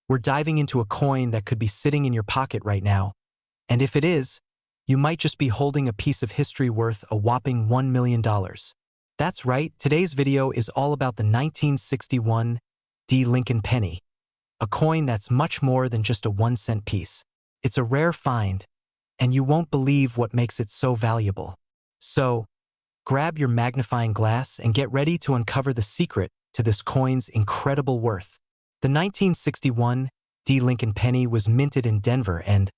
We're diving into a coin that could be sitting in your pocket right now, and if it is, you might just be holding a piece of history worth a whopping $1 million. That's right, today's video is all about the 1961 D. Lincoln penny, a coin that's much more than just a 1-cent piece. It's a rare find, and you won't believe what makes it so valuable. So, grab your magnifying glass and get ready to uncover the secret to this coin's incredible worth. The 1961 D. Lincoln penny was minted in Denver and,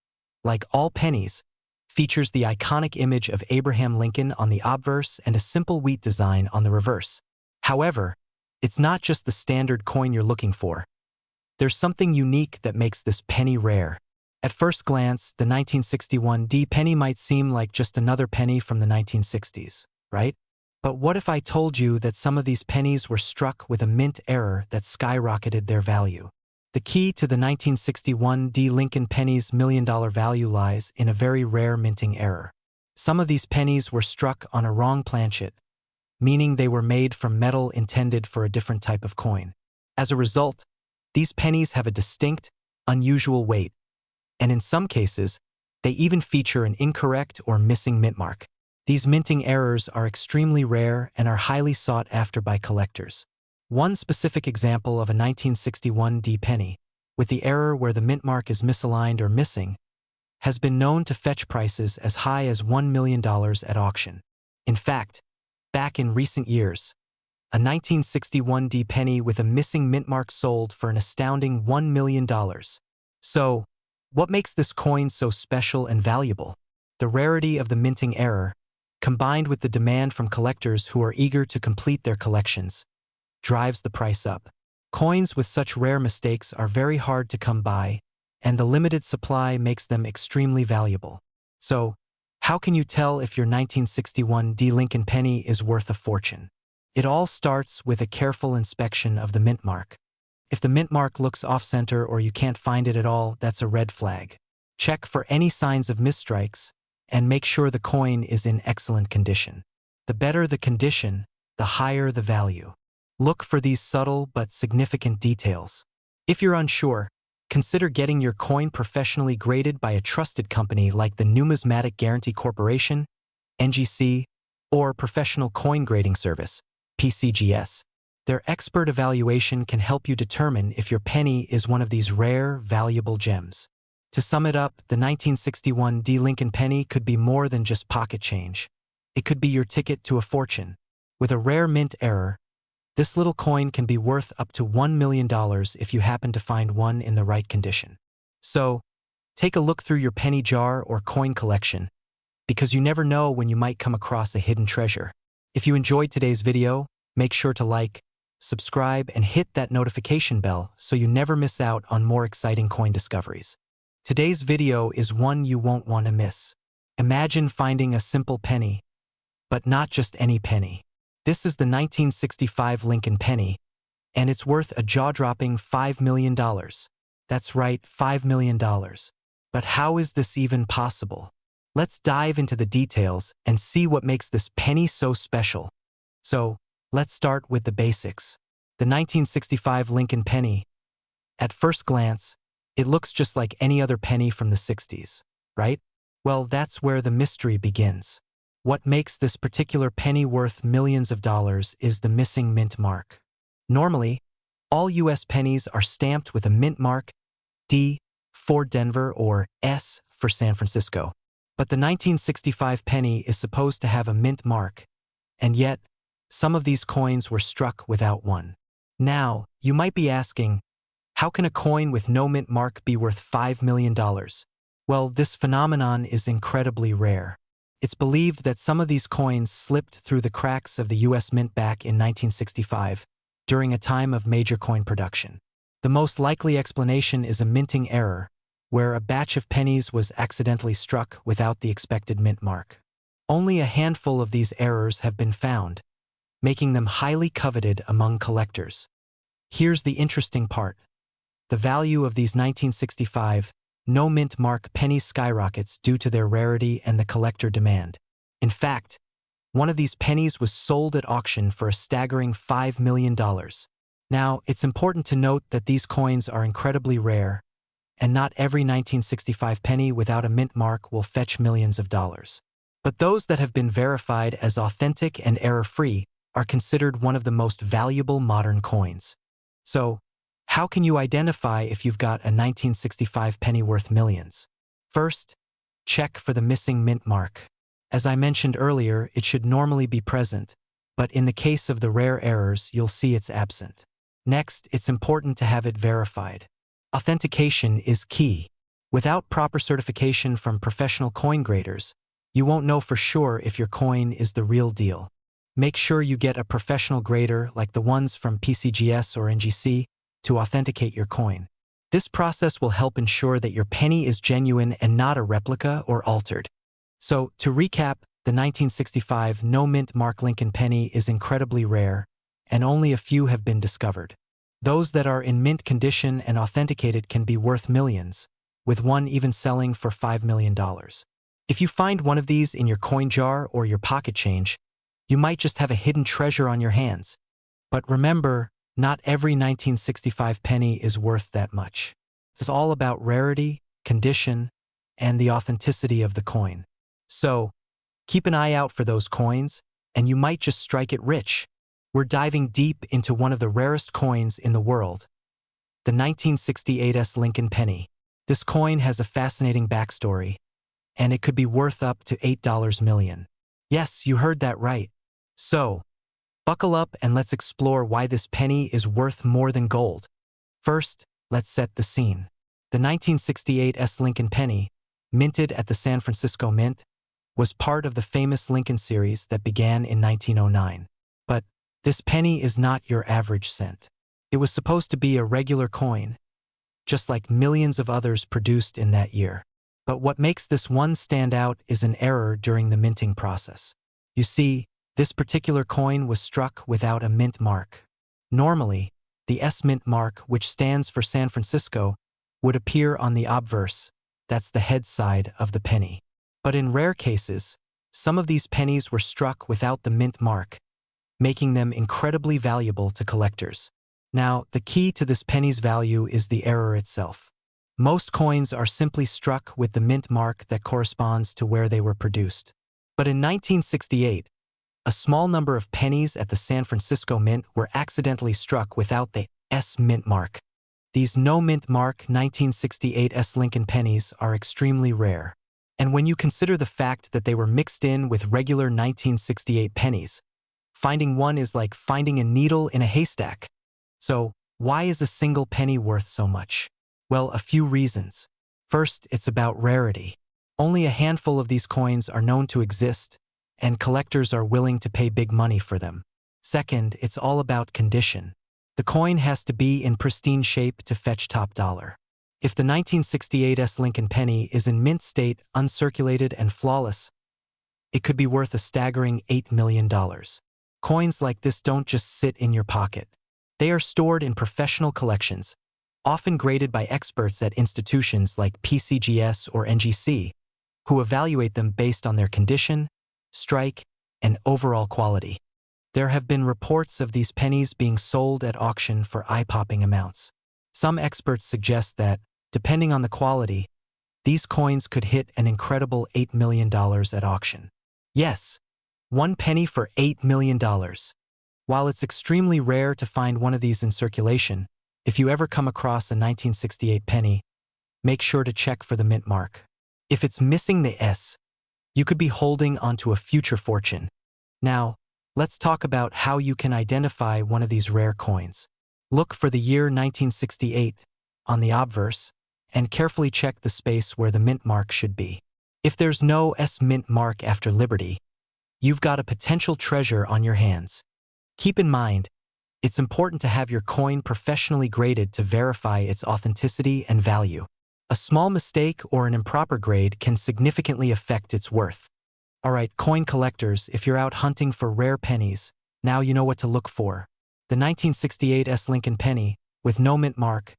like all pennies, features the iconic image of Abraham Lincoln on the obverse and a simple wheat design on the reverse. However, it's not just the standard coin you're looking for. There's something unique that makes this penny rare. At first glance, the 1961 D penny might seem like just another penny from the 1960s, right? But what if I told you that some of these pennies were struck with a mint error that skyrocketed their value? The key to the 1961 D. Lincoln penny's $1 million value lies in a very rare minting error. Some of these pennies were struck on a wrong planchet, meaning they were made from metal intended for a different type of coin. As a result, these pennies have a distinct, unusual weight, and in some cases, they even feature an incorrect or missing mint mark. These minting errors are extremely rare and are highly sought after by collectors. One specific example of a 1961 D penny, with the error where the mint mark is misaligned or missing, has been known to fetch prices as high as $1 million at auction. In fact, back in recent years, a 1961 D penny with a missing mint mark sold for an astounding $1 million. So, what makes this coin so special and valuable? The rarity of the minting error, combined with the demand from collectors who are eager to complete their collections, drives the price up. Coins with such rare mistakes are very hard to come by, and the limited supply makes them extremely valuable. So, how can you tell if your 1961 D. Lincoln penny is worth a fortune? It all starts with a careful inspection of the mint mark. If the mint mark looks off-center or you can't find it at all, that's a red flag. Check for any signs of misstrikes, and make sure the coin is in excellent condition. The better the condition, the higher the value. Look for these subtle but significant details. If you're unsure, consider getting your coin professionally graded by a trusted company like the Numismatic Guarantee Corporation, NGC, or Professional Coin Grading Service, PCGS. Their expert evaluation can help you determine if your penny is one of these rare, valuable gems. To sum it up, the 1961 D. Lincoln penny could be more than just pocket change. It could be your ticket to a fortune. With a rare mint error, this little coin can be worth up to $1 million if you happen to find one in the right condition. So, take a look through your penny jar or coin collection, because you never know when you might come across a hidden treasure. If you enjoyed today's video, make sure to like, subscribe, and hit that notification bell so you never miss out on more exciting coin discoveries. Today's video is one you won't want to miss. Imagine finding a simple penny, but not just any penny. This is the 1965 Lincoln penny, and it's worth a jaw-dropping $5 million. That's right, $5 million. But how is this even possible? Let's dive into the details and see what makes this penny so special. So, let's start with the basics. The 1965 Lincoln penny. At first glance, it looks just like any other penny from the 60s, right? Well, that's where the mystery begins. What makes this particular penny worth millions of dollars is the missing mint mark. Normally, all U.S. pennies are stamped with a mint mark, D for Denver or S for San Francisco. But the 1965 penny is supposed to have a mint mark, and yet, some of these coins were struck without one. Now, you might be asking, how can a coin with no mint mark be worth $5 million? Well, this phenomenon is incredibly rare. It's believed that some of these coins slipped through the cracks of the U.S. Mint back in 1965, during a time of major coin production. The most likely explanation is a minting error, where a batch of pennies was accidentally struck without the expected mint mark. Only a handful of these errors have been found, making them highly coveted among collectors. Here's the interesting part. The value of these 1965 no mint mark pennies skyrockets due to their rarity and the collector demand. In fact, one of these pennies was sold at auction for a staggering $5 million. Now, it's important to note that these coins are incredibly rare, and not every 1965 penny without a mint mark will fetch millions of dollars. But those that have been verified as authentic and error-free are considered one of the most valuable modern coins. So, how can you identify if you've got a 1965 penny worth millions? First, check for the missing mint mark. As I mentioned earlier, it should normally be present, but in the case of the rare errors, you'll see it's absent. Next, it's important to have it verified. Authentication is key. Without proper certification from professional coin graders, you won't know for sure if your coin is the real deal. Make sure you get a professional grader like the ones from PCGS or NGC to authenticate your coin. This process will help ensure that your penny is genuine and not a replica or altered. So, to recap, the 1965 no-mint mark Lincoln penny is incredibly rare, and only a few have been discovered. Those that are in mint condition and authenticated can be worth millions, with one even selling for $5 million. If you find one of these in your coin jar or your pocket change, you might just have a hidden treasure on your hands. But remember, not every 1965 penny is worth that much. It's all about rarity, condition, and the authenticity of the coin. So, keep an eye out for those coins, and you might just strike it rich. We're diving deep into one of the rarest coins in the world, the 1968 Lincoln penny. This coin has a fascinating backstory, and it could be worth up to $8 million. Yes, you heard that right. So, buckle up and let's explore why this penny is worth more than gold. First, let's set the scene. The 1968 Lincoln penny, minted at the San Francisco Mint, was part of the famous Lincoln series that began in 1909. But this penny is not your average cent. It was supposed to be a regular coin, just like millions of others produced in that year. But what makes this one stand out is an error during the minting process. You see, this particular coin was struck without a mint mark. Normally, the S mint mark, which stands for San Francisco, would appear on the obverse, that's the head side of the penny. But in rare cases, some of these pennies were struck without the mint mark, making them incredibly valuable to collectors. Now, the key to this penny's value is the error itself. Most coins are simply struck with the mint mark that corresponds to where they were produced. But in 1968, a small number of pennies at the San Francisco Mint were accidentally struck without the S mint mark. These no mint mark 1968 Lincoln pennies are extremely rare. And when you consider the fact that they were mixed in with regular 1968 pennies, finding one is like finding a needle in a haystack. So, why is a single penny worth so much? Well, a few reasons. First, it's about rarity. Only a handful of these coins are known to exist, and collectors are willing to pay big money for them. Second, it's all about condition. The coin has to be in pristine shape to fetch top dollar. If the 1968 Lincoln penny is in mint state, uncirculated, and flawless, it could be worth a staggering $8 million. Coins like this don't just sit in your pocket. They are stored in professional collections, often graded by experts at institutions like PCGS or NGC, who evaluate them based on their condition, strike, and overall quality. There have been reports of these pennies being sold at auction for eye-popping amounts. Some experts suggest that, depending on the quality, these coins could hit an incredible $8 million at auction. Yes, one penny for $8 million. While it's extremely rare to find one of these in circulation, if you ever come across a 1968 penny, make sure to check for the mint mark. If it's missing the S, you could be holding onto a future fortune. Now, let's talk about how you can identify one of these rare coins. Look for the year 1968 on the obverse and carefully check the space where the mint mark should be. If there's no S mint mark after Liberty, you've got a potential treasure on your hands. Keep in mind, it's important to have your coin professionally graded to verify its authenticity and value. A small mistake or an improper grade can significantly affect its worth. Alright, coin collectors, if you're out hunting for rare pennies, now you know what to look for. The 1968 Lincoln penny, with no mint mark,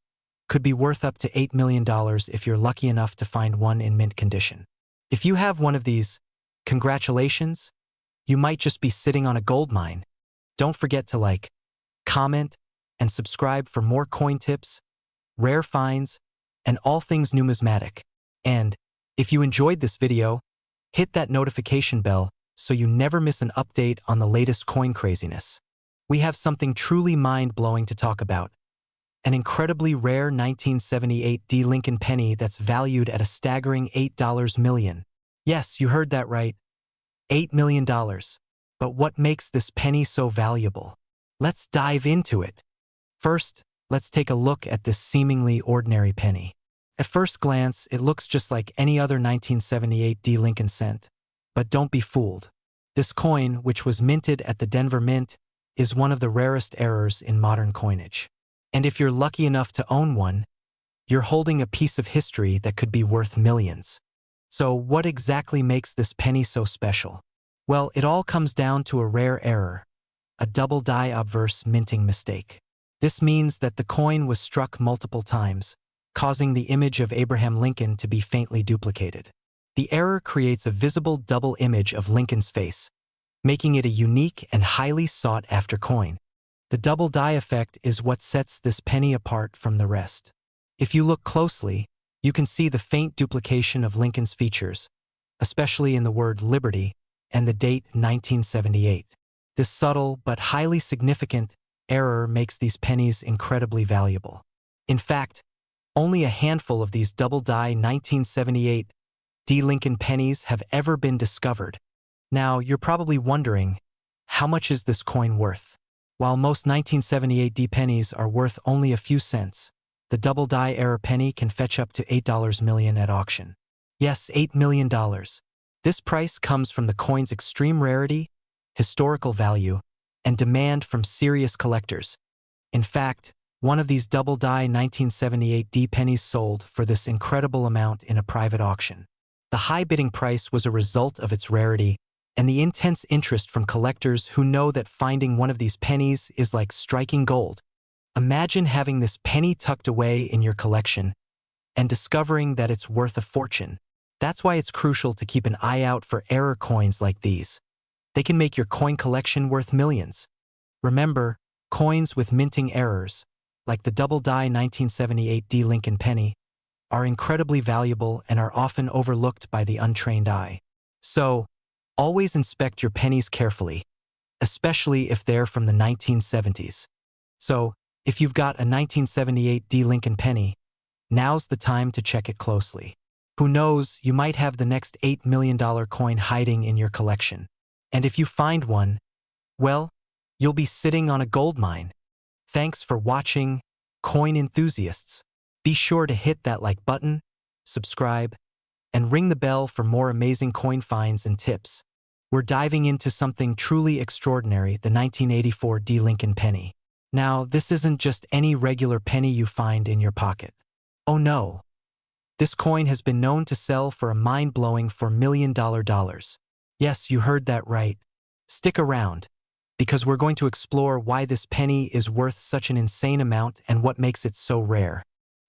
could be worth up to $8 million if you're lucky enough to find one in mint condition. If you have one of these, congratulations, you might just be sitting on a gold mine. Don't forget to like, comment, and subscribe for more coin tips, rare finds, and all things numismatic. And if you enjoyed this video, hit that notification bell so you never miss an update on the latest coin craziness. We have something truly mind-blowing to talk about. An incredibly rare 1978 D Lincoln penny that's valued at a staggering $8 million. Yes, you heard that right. $8 million. But what makes this penny so valuable? Let's dive into it. First, let's take a look at this seemingly ordinary penny. At first glance, it looks just like any other 1978 D Lincoln cent. But don't be fooled. This coin, which was minted at the Denver Mint, is one of the rarest errors in modern coinage. And if you're lucky enough to own one, you're holding a piece of history that could be worth millions. So what exactly makes this penny so special? Well, it all comes down to a rare error, a double die obverse minting mistake. This means that the coin was struck multiple times, causing the image of Abraham Lincoln to be faintly duplicated. The error creates a visible double image of Lincoln's face, making it a unique and highly sought-after coin. The double die effect is what sets this penny apart from the rest. If you look closely, you can see the faint duplication of Lincoln's features, especially in the word liberty and the date 1978. This subtle but highly significant error makes these pennies incredibly valuable. In fact, only a handful of these double die 1978 D Lincoln pennies have ever been discovered. Now, you're probably wondering, how much is this coin worth? While most 1978 D pennies are worth only a few cents, the double die error penny can fetch up to $8 million at auction. Yes, $8 million. This price comes from the coin's extreme rarity, historical value, and demand from serious collectors. In fact, one of these double die 1978 D pennies sold for this incredible amount in a private auction. The high bidding price was a result of its rarity and the intense interest from collectors who know that finding one of these pennies is like striking gold. Imagine having this penny tucked away in your collection and discovering that it's worth a fortune. That's why it's crucial to keep an eye out for error coins like these. They can make your coin collection worth millions. Remember, coins with minting errors, like the double die 1978 D Lincoln penny, are incredibly valuable and are often overlooked by the untrained eye. So, always inspect your pennies carefully, especially if they're from the 1970s. So, if you've got a 1978 D Lincoln penny, now's the time to check it closely. Who knows, you might have the next $8 million coin hiding in your collection. And if you find one, well, you'll be sitting on a gold mine. Thanks for watching, coin enthusiasts. Be sure to hit that like button, subscribe, and ring the bell for more amazing coin finds and tips. We're diving into something truly extraordinary, the 1984 D Lincoln penny. Now, this isn't just any regular penny you find in your pocket. Oh no. This coin has been known to sell for a mind-blowing $4 million. Yes, you heard that right. Stick around, because we're going to explore why this penny is worth such an insane amount and what makes it so rare.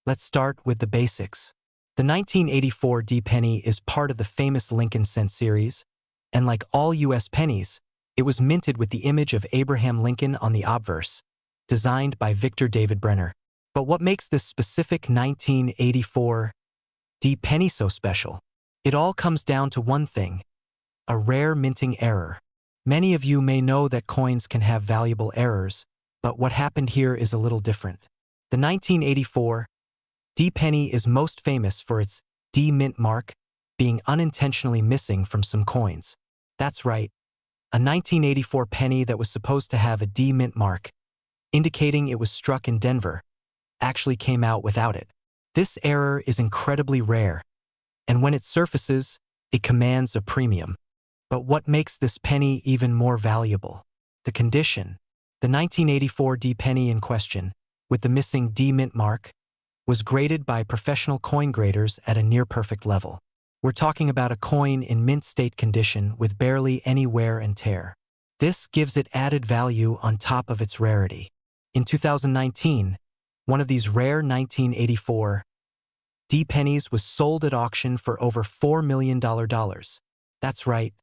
Let's start with the basics. The 1984 D penny is part of the famous Lincoln cent series, and like all U.S. pennies, it was minted with the image of Abraham Lincoln on the obverse, designed by Victor David Brenner. But what makes this specific 1984 D penny so special? It all comes down to one thing: a rare minting error. Many of you may know that coins can have valuable errors, but what happened here is a little different. The 1984 D penny is most famous for its D mint mark being unintentionally missing from some coins. That's right, a 1984 penny that was supposed to have a D mint mark, indicating it was struck in Denver, actually came out without it. This error is incredibly rare, and when it surfaces, it commands a premium. But what makes this penny even more valuable? The condition. The 1984 D penny in question, with the missing D mint mark, was graded by professional coin graders at a near-perfect level. We're talking about a coin in mint state condition with barely any wear and tear. This gives it added value on top of its rarity. In 2019, one of these rare 1984 D pennies was sold at auction for over $4 million. That's right,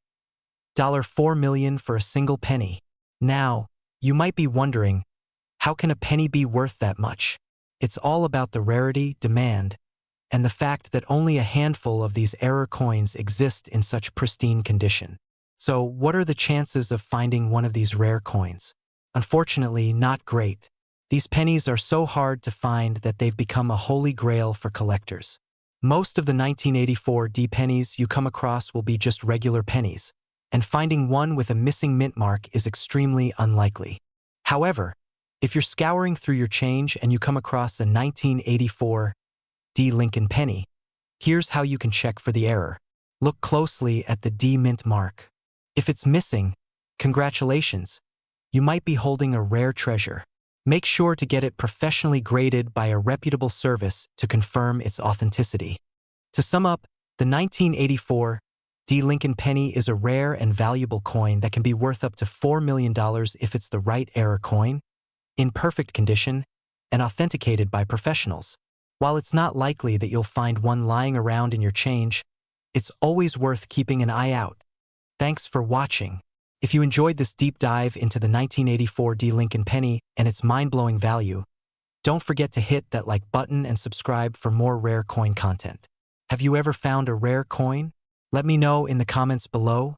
$4 million for a single penny. Now, you might be wondering, How can a penny be worth that much? It's all about the rarity, demand, and the fact that only a handful of these error coins exist in such pristine condition. So, what are the chances of finding one of these rare coins? Unfortunately, not great. These pennies are so hard to find that they've become a holy grail for collectors. Most of the 1984 D pennies you come across will be just regular pennies, and finding one with a missing mint mark is extremely unlikely. However, if you're scouring through your change and you come across a 1984 D Lincoln penny, here's how you can check for the error. Look closely at the D mint mark. If it's missing, congratulations, you might be holding a rare treasure. Make sure to get it professionally graded by a reputable service to confirm its authenticity. To sum up, the 1984 D Lincoln penny is a rare and valuable coin that can be worth up to $4 million if it's the right error coin, in perfect condition, and authenticated by professionals. While it's not likely that you'll find one lying around in your change, it's always worth keeping an eye out. Thanks for watching. If you enjoyed this deep dive into the 1984 D Lincoln penny and its mind-blowing value, don't forget to hit that like button and subscribe for more rare coin content. Have you ever found a rare coin? Let me know in the comments below,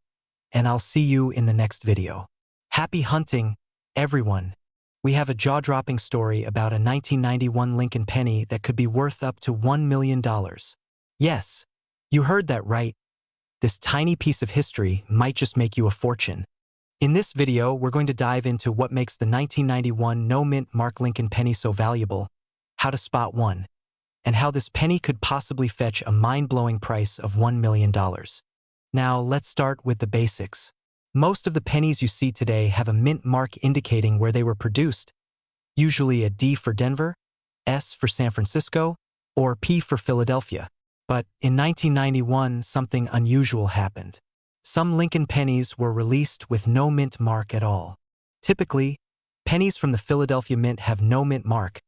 and I'll see you in the next video. Happy hunting, everyone! We have a jaw-dropping story about a 1991 Lincoln penny that could be worth up to $1 million. Yes, you heard that right. This tiny piece of history might just make you a fortune. In this video, we're going to dive into what makes the 1991 no-mint mark Lincoln penny so valuable, how to spot one, and how this penny could possibly fetch a mind-blowing price of $1 million. Now, let's start with the basics. Most of the pennies you see today have a mint mark indicating where they were produced, usually a D for Denver, S for San Francisco, or P for Philadelphia. But in 1991, something unusual happened. Some Lincoln pennies were released with no mint mark at all. Typically, pennies from the Philadelphia Mint have no mint mark,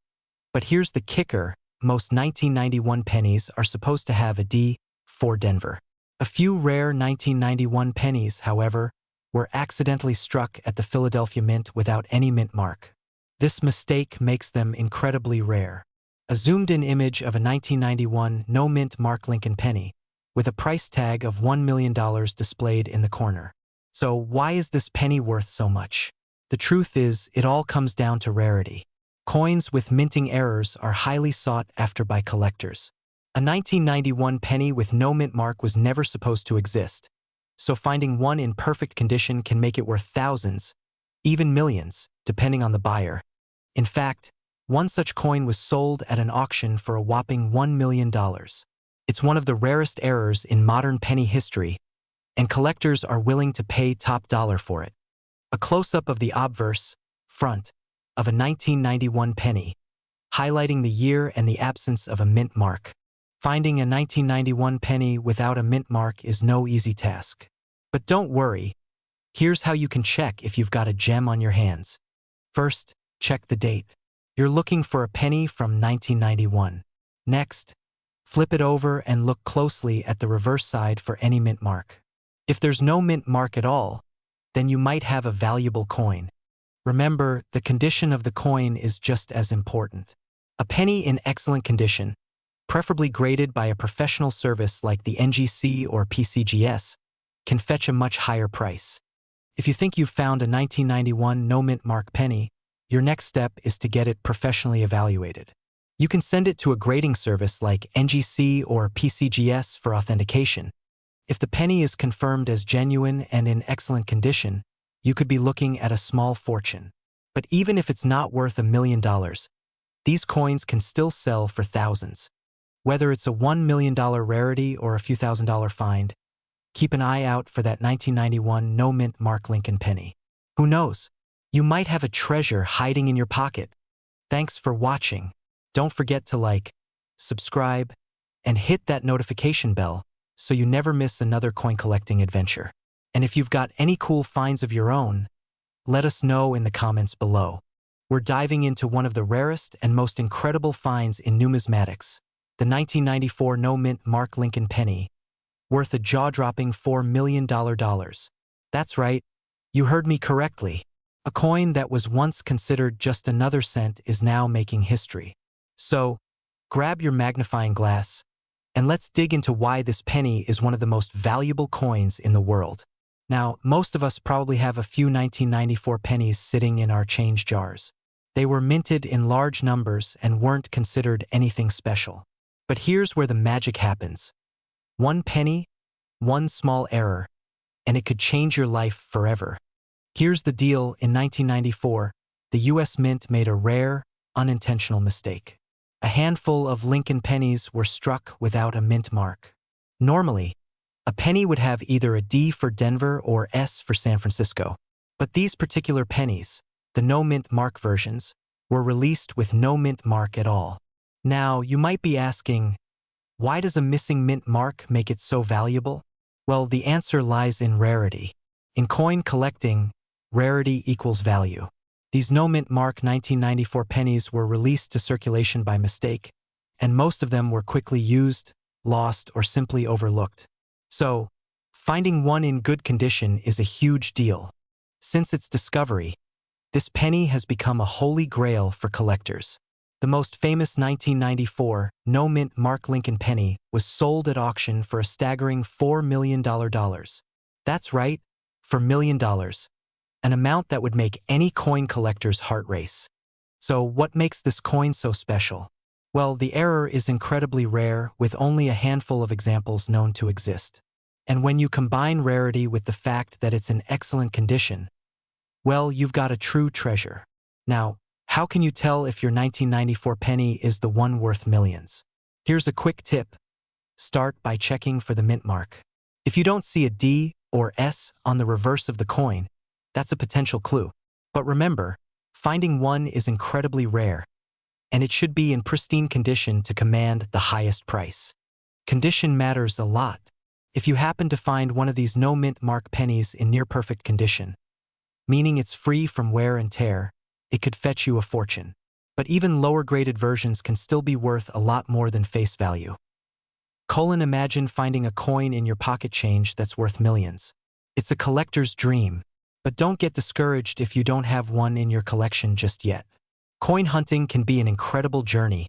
but here's the kicker: most 1991 pennies are supposed to have a D for Denver. A few rare 1991 pennies, however, were accidentally struck at the Philadelphia Mint without any mint mark. This mistake makes them incredibly rare. A zoomed-in image of a 1991 no-mint mark Lincoln penny, with a price tag of $1 million displayed in the corner. So why is this penny worth so much? The truth is, it all comes down to rarity. Coins with minting errors are highly sought after by collectors. A 1991 penny with no mint mark was never supposed to exist, so finding one in perfect condition can make it worth thousands, even millions, depending on the buyer. In fact, one such coin was sold at an auction for a whopping $1 million. It's one of the rarest errors in modern penny history, and collectors are willing to pay top dollar for it. A close-up of the obverse, front, of a 1991 penny, highlighting the year and the absence of a mint mark. Finding a 1991 penny without a mint mark is no easy task. But don't worry, here's how you can check if you've got a gem on your hands. First, check the date. You're looking for a penny from 1991. Next, flip it over and look closely at the reverse side for any mint mark. If there's no mint mark at all, then you might have a valuable coin. Remember, the condition of the coin is just as important. A penny in excellent condition, preferably graded by a professional service like the NGC or PCGS, can fetch a much higher price. If you think you've found a 1991 no mint mark penny, your next step is to get it professionally evaluated. You can send it to a grading service like NGC or PCGS for authentication. If the penny is confirmed as genuine and in excellent condition, you could be looking at a small fortune. But even if it's not worth $1 million, these coins can still sell for thousands. Whether it's a $1 million rarity or a few $1,000 find, keep an eye out for that 1991 no mint mark Lincoln penny. Who knows? You might have a treasure hiding in your pocket. Thanks for watching. Don't forget to like, subscribe, and hit that notification bell so you never miss another coin collecting adventure. And if you've got any cool finds of your own, let us know in the comments below. We're diving into one of the rarest and most incredible finds in numismatics, the 1994 no mint mark Lincoln penny, worth a jaw-dropping $4 million. That's right, you heard me correctly. A coin that was once considered just another cent is now making history. So, grab your magnifying glass, and let's dig into why this penny is one of the most valuable coins in the world. Now, most of us probably have a few 1994 pennies sitting in our change jars. They were minted in large numbers and weren't considered anything special. But here's where the magic happens. One penny, one small error, and it could change your life forever. Here's the deal: in 1994, the US Mint made a rare, unintentional mistake. A handful of Lincoln pennies were struck without a mint mark. Normally, a penny would have either a D for Denver or S for San Francisco. But these particular pennies, the no mint mark versions, were released with no mint mark at all. Now, you might be asking, why does a missing mint mark make it so valuable? Well, the answer lies in rarity. In coin collecting, rarity equals value. These no mint mark 1994 pennies were released to circulation by mistake, and most of them were quickly used, lost, or simply overlooked. So, finding one in good condition is a huge deal. Since its discovery, this penny has become a holy grail for collectors. The most famous 1994 no mint mark Lincoln penny was sold at auction for a staggering $4 million. That's right, for $1 million. An amount that would make any coin collector's heart race. So what makes this coin so special? Well, the error is incredibly rare, with only a handful of examples known to exist. And when you combine rarity with the fact that it's in excellent condition, well, you've got a true treasure. Now, how can you tell if your 1994 penny is the one worth millions? Here's a quick tip. Start by checking for the mint mark. If you don't see a D or S on the reverse of the coin, that's a potential clue. But remember, finding one is incredibly rare, and it should be in pristine condition to command the highest price. Condition matters a lot. If you happen to find one of these no mint mark pennies in near perfect condition, meaning it's free from wear and tear, it could fetch you a fortune. But even lower graded versions can still be worth a lot more than face value. Imagine finding a coin in your pocket change that's worth millions. It's a collector's dream. But don't get discouraged if you don't have one in your collection just yet. Coin hunting can be an incredible journey,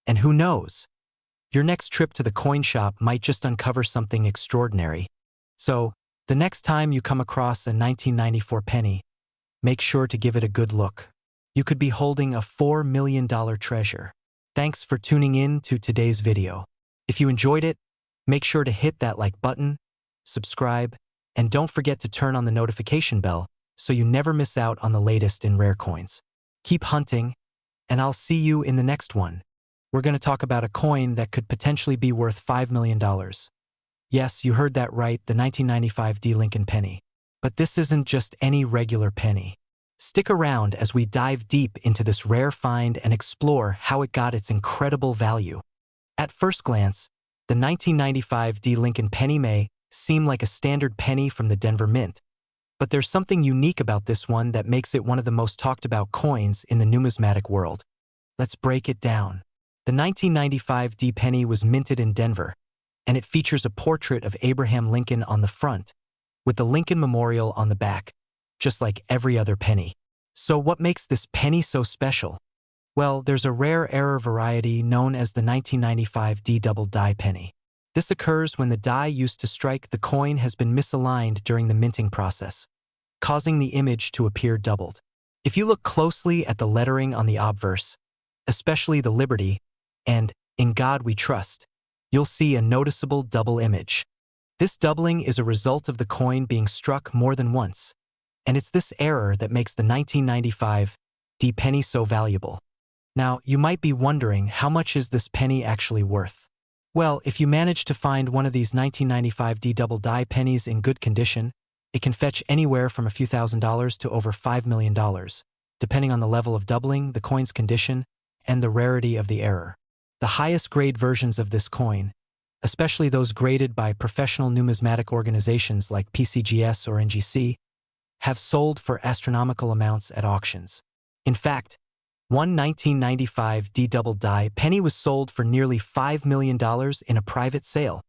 and who knows? Your next trip to the coin shop might just uncover something extraordinary. So, the next time you come across a 1994 penny, make sure to give it a good look. You could be holding a $4 million treasure. Thanks for tuning in to today's video. If you enjoyed it, make sure to hit that like button, subscribe, and don't forget to turn on the notification bell so you never miss out on the latest in rare coins. Keep hunting, and I'll see you in the next one. We're going to talk about a coin that could potentially be worth $5 million. Yes, you heard that right, the 1995 D Lincoln penny. But this isn't just any regular penny. Stick around as we dive deep into this rare find and explore how it got its incredible value. At first glance, the 1995 D Lincoln penny may seem like a standard penny from the Denver Mint, but there's something unique about this one that makes it one of the most talked about coins in the numismatic world. Let's break it down. The 1995 D penny was minted in Denver, and it features a portrait of Abraham Lincoln on the front, with the Lincoln Memorial on the back, just like every other penny. So what makes this penny so special? Well, there's a rare error variety known as the 1995 D double die penny. This occurs when the die used to strike the coin has been misaligned during the minting process, causing the image to appear doubled. If you look closely at the lettering on the obverse, especially the Liberty and In God We Trust, you'll see a noticeable double image. This doubling is a result of the coin being struck more than once, and it's this error that makes the 1995 D penny so valuable. Now, you might be wondering, how much is this penny actually worth? Well, if you manage to find one of these 1995 D double die pennies in good condition, it can fetch anywhere from a few $1,000s to over $5 million, depending on the level of doubling, the coin's condition, and the rarity of the error. The highest grade versions of this coin, especially those graded by professional numismatic organizations like PCGS or NGC, have sold for astronomical amounts at auctions. In fact, one 1995 D double die penny was sold for nearly $5 million in a private sale.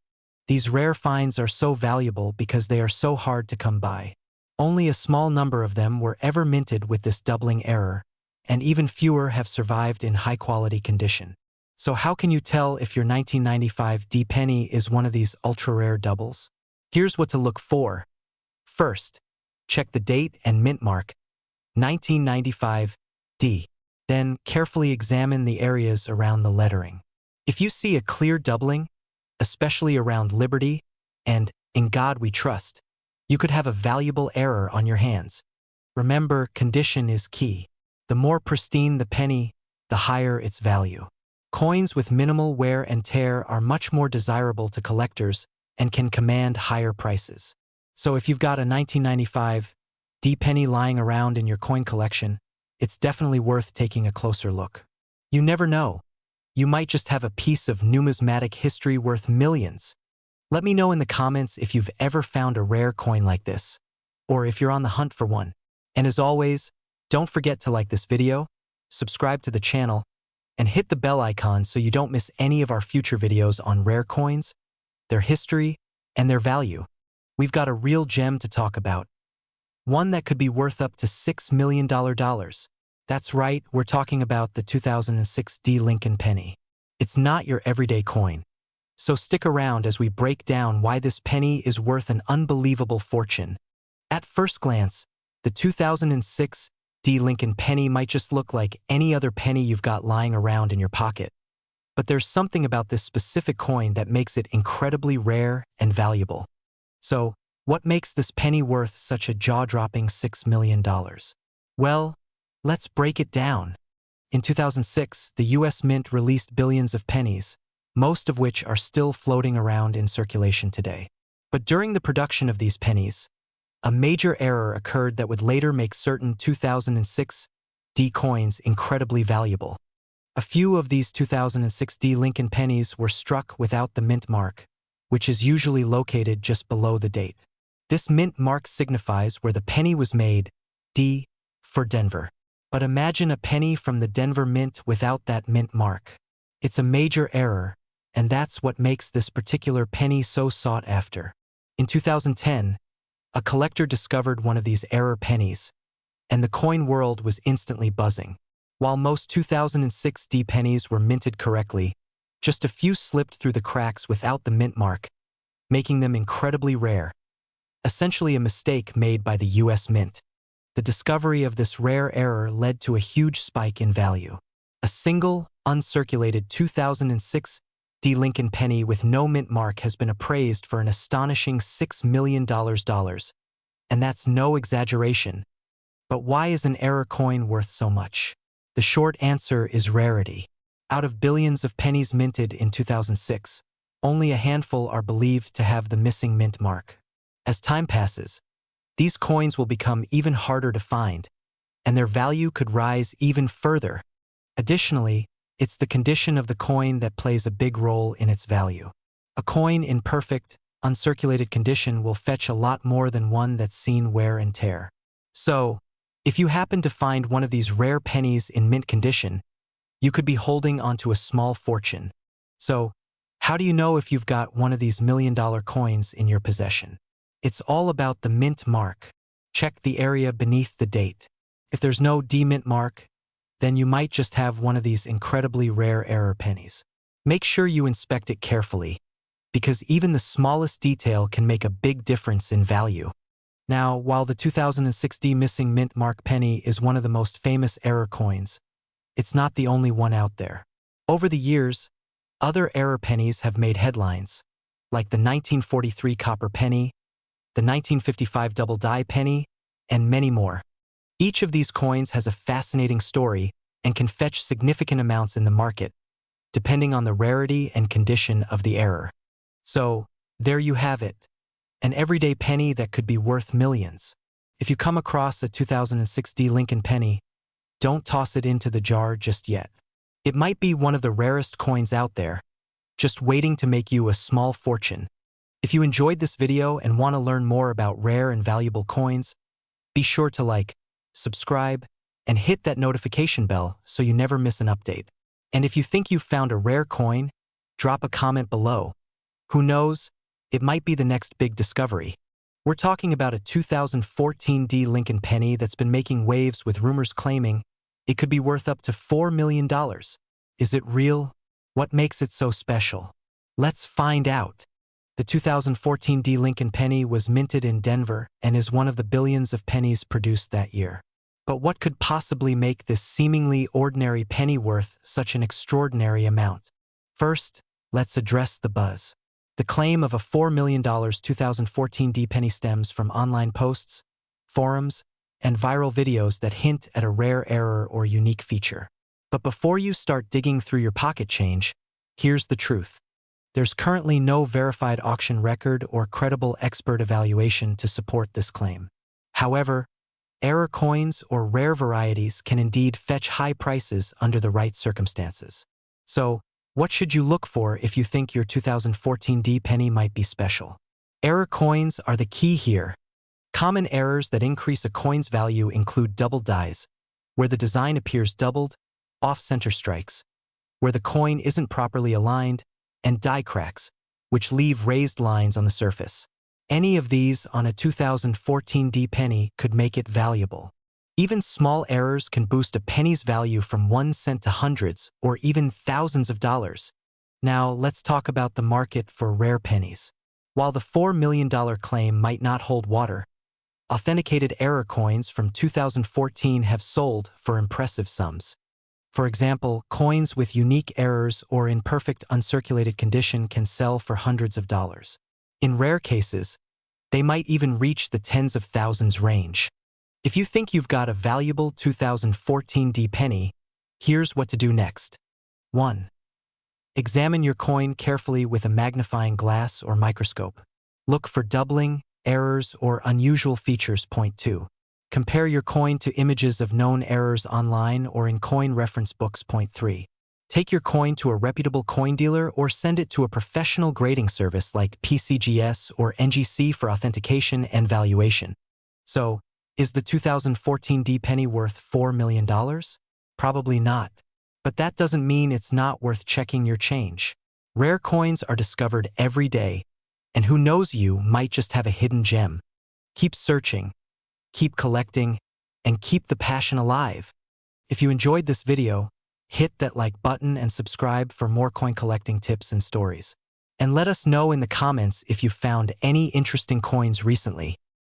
These rare finds are so valuable because they are so hard to come by. Only a small number of them were ever minted with this doubling error, and even fewer have survived in high-quality condition. So how can you tell if your 1995 D penny is one of these ultra-rare doubles? Here's what to look for. First, check the date and mint mark, 1995 D. Then carefully examine the areas around the lettering. If you see a clear doubling, especially around Liberty and In God We Trust, you could have a valuable error on your hands. Remember, condition is key. The more pristine the penny, the higher its value. Coins with minimal wear and tear are much more desirable to collectors and can command higher prices. So if you've got a 1995 D penny lying around in your coin collection, it's definitely worth taking a closer look. You never know. You might just have a piece of numismatic history worth millions. Let me know in the comments if you've ever found a rare coin like this, or if you're on the hunt for one. And as always, don't forget to like this video, subscribe to the channel, and hit the bell icon so you don't miss any of our future videos on rare coins, their history, and their value. We've got a real gem to talk about. One that could be worth up to $6 million. That's right, we're talking about the 2006 D Lincoln penny. It's not your everyday coin. So stick around as we break down why this penny is worth an unbelievable fortune. At first glance, the 2006 D Lincoln penny might just look like any other penny you've got lying around in your pocket. But there's something about this specific coin that makes it incredibly rare and valuable. So, what makes this penny worth such a jaw-dropping $6 million? Well, let's break it down. In 2006, the US Mint released billions of pennies, most of which are still floating around in circulation today. But during the production of these pennies, a major error occurred that would later make certain 2006 D coins incredibly valuable. A few of these 2006 D Lincoln pennies were struck without the mint mark, which is usually located just below the date. This mint mark signifies where the penny was made, D for Denver. But imagine a penny from the Denver Mint without that mint mark. It's a major error, and that's what makes this particular penny so sought after. In 2010, a collector discovered one of these error pennies, and the coin world was instantly buzzing. While most 2006 D pennies were minted correctly, just a few slipped through the cracks without the mint mark, making them incredibly rare. Essentially a mistake made by the US Mint. The discovery of this rare error led to a huge spike in value. A single, uncirculated 2006 D Lincoln penny with no mint mark has been appraised for an astonishing $6 million. And that's no exaggeration. But why is an error coin worth so much? The short answer is rarity. Out of billions of pennies minted in 2006, only a handful are believed to have the missing mint mark. As time passes, these coins will become even harder to find, and their value could rise even further. Additionally, it's the condition of the coin that plays a big role in its value. A coin in perfect, uncirculated condition will fetch a lot more than one that's seen wear and tear. So, if you happen to find one of these rare pennies in mint condition, you could be holding onto a small fortune. So, how do you know if you've got one of these million-dollar coins in your possession? It's all about the mint mark. Check the area beneath the date. If there's no D mint mark, then you might just have one of these incredibly rare error pennies. Make sure you inspect it carefully, because even the smallest detail can make a big difference in value. Now, while the 2006 D missing mint mark penny is one of the most famous error coins, it's not the only one out there. Over the years, other error pennies have made headlines, like the 1943 copper penny, the 1955 double die penny, and many more. Each of these coins has a fascinating story and can fetch significant amounts in the market, depending on the rarity and condition of the error. So, there you have it, an everyday penny that could be worth millions. If you come across a 2006 D Lincoln penny, don't toss it into the jar just yet. It might be one of the rarest coins out there, just waiting to make you a small fortune. If you enjoyed this video and want to learn more about rare and valuable coins, be sure to like, subscribe, and hit that notification bell so you never miss an update. And if you think you've found a rare coin, drop a comment below. Who knows, it might be the next big discovery. We're talking about a 2014 D Lincoln penny that's been making waves with rumors claiming it could be worth up to $4 million. Is it real? What makes it so special? Let's find out. The 2014 D Lincoln penny was minted in Denver and is one of the billions of pennies produced that year. But what could possibly make this seemingly ordinary penny worth such an extraordinary amount? First, let's address the buzz. The claim of a $4 million 2014 D penny stems from online posts, forums, and viral videos that hint at a rare error or unique feature. But before you start digging through your pocket change, here's the truth. There's currently no verified auction record or credible expert evaluation to support this claim. However, error coins or rare varieties can indeed fetch high prices under the right circumstances. So, what should you look for if you think your 2014 D penny might be special? Error coins are the key here. Common errors that increase a coin's value include double dies, where the design appears doubled, off-center strikes, where the coin isn't properly aligned, and die cracks, which leave raised lines on the surface. Any of these on a 2014 D penny could make it valuable. Even small errors can boost a penny's value from 1 cent to hundreds or even thousands of dollars. Now, let's talk about the market for rare pennies. While the $4 million claim might not hold water, authenticated error coins from 2014 have sold for impressive sums. For example, coins with unique errors or in perfect uncirculated condition can sell for hundreds of dollars. In rare cases, they might even reach the tens of thousands range. If you think you've got a valuable 2014 D penny, here's what to do next. 1. Examine your coin carefully with a magnifying glass or microscope. Look for doubling, errors, or unusual features. 2. Compare your coin to images of known errors online or in coin reference books. 3. Take your coin to a reputable coin dealer or send it to a professional grading service like PCGS or NGC for authentication and valuation. So, is the 2014 D penny worth $4 million? Probably not. But that doesn't mean it's not worth checking your change. Rare coins are discovered every day, and who knows, you might just have a hidden gem. Keep searching, keep collecting, and keep the passion alive. If you enjoyed this video, hit that like button and subscribe for more coin collecting tips and stories. And let us know in the comments if you found any interesting coins recently.